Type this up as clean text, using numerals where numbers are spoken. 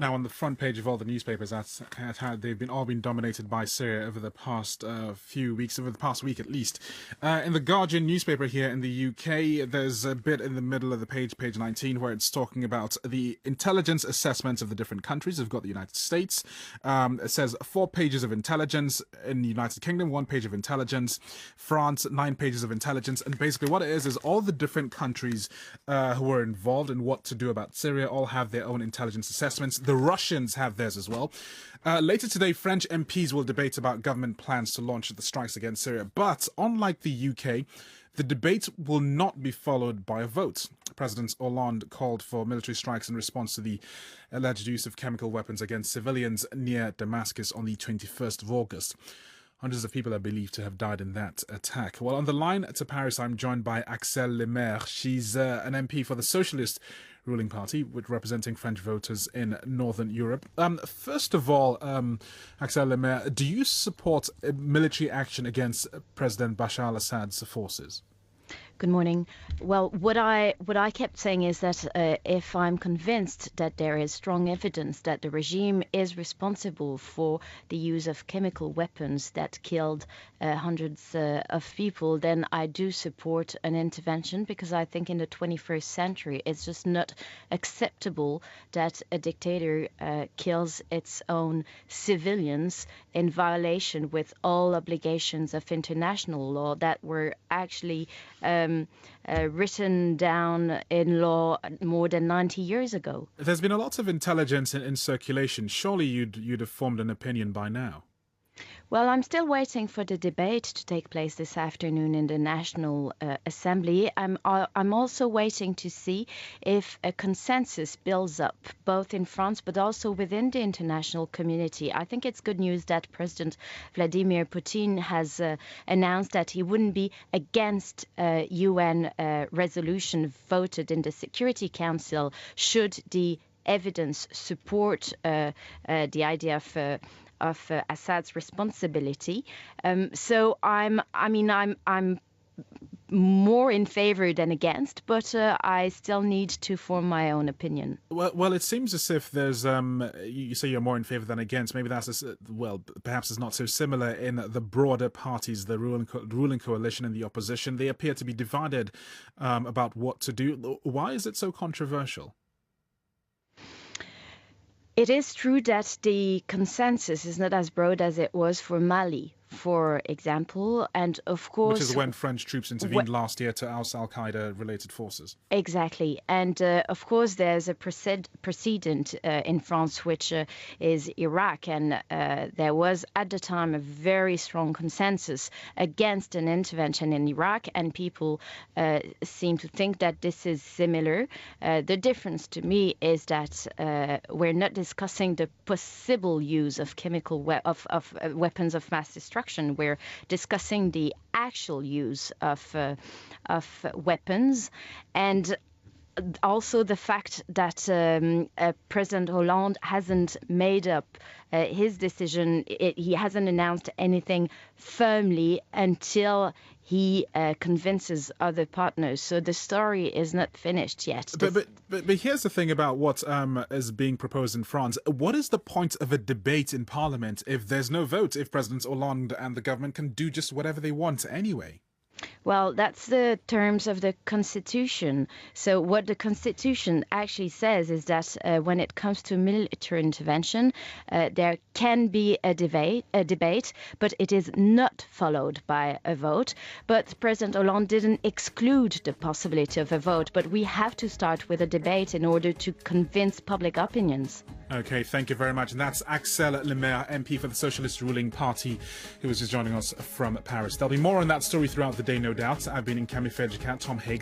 Now, on the front page of all the newspapers, they've all been dominated by Syria over the past few weeks, over the past week at least. In the Guardian newspaper here in the UK, there's a bit in the middle of the page 19, where it's talking about the intelligence assessments of the different countries. We've got the United States. It says 4 pages of intelligence in the United Kingdom, 1 page of intelligence. France, 9 pages of intelligence. And basically what it is all the different countries who are involved in what to do about Syria all have their own intelligence assessments. The Russians have theirs as well. Later today, French MPs will debate about government plans to launch the strikes against Syria. But unlike the UK, the debate will not be followed by a vote. President Hollande called for military strikes in response to the alleged use of chemical weapons against civilians near Damascus on the 21st of August. Hundreds of people are believed to have died in that attack. Well, on the line to Paris, I'm joined by Axelle Lemaire. She's an MP for the Socialist ruling party, representing French voters in Northern Europe. First of all, Axelle Lemaire, do you support military action against President Bashar al-Assad's forces? Good morning. Well, what I kept saying is that if I'm convinced that there is strong evidence that the regime is responsible for the use of chemical weapons that killed hundreds of people, then I do support an intervention, because I think in the 21st century it's just not acceptable that a dictator kills its own civilians in violation with all obligations of international law that were actually written down in law more than 90 years ago. There's been a lot of intelligence in circulation. Surely you'd have formed an opinion by now. Well, I'm still waiting for the debate to take place this afternoon in the National Assembly. I'm also waiting to see if a consensus builds up, both in France but also within the international community. I think it's good news that President Vladimir Putin has announced that he wouldn't be against a UN resolution voted in the Security Council should the evidence support the idea of Assad's responsibility. So I'm more in favor than against, but I still need to form my own opinion. Well, it seems as if there's you say you're more in favor than against. Maybe that's perhaps it's not so similar in the broader parties, the ruling coalition and the opposition. They appear to be divided about what to do. Why is it so controversial? It is true that the consensus is not as broad as it was for Mali, for example, and of course... Which is when French troops intervened last year to oust al-Qaeda-related forces. Exactly. And of course, there's a precedent in France, which is Iraq. And there was, at the time, a very strong consensus against an intervention in Iraq. And people seem to think that this is similar. The difference to me is that we're not discussing the possible use of chemical weapons of mass destruction. We're discussing the actual use of weapons, and also the fact that President Hollande hasn't made up his decision. He hasn't announced anything firmly until he convinces other partners. So the story is not finished yet. But here's the thing about what is being proposed in France. What is the point of a debate in Parliament if there's no vote, if President Hollande and the government can do just whatever they want anyway? Well, that's the terms of the Constitution. So what the Constitution actually says is that when it comes to military intervention, there can be a debate, but it is not followed by a vote. But President Hollande didn't exclude the possibility of a vote, but we have to start with a debate in order to convince public opinions. Okay, thank you very much. And that's Axelle Lemaire, MP for the Socialist ruling party, who was just joining us from Paris. There'll be more on that story throughout the day, no doubt. I've been in Camifej Cat, Tom Haig.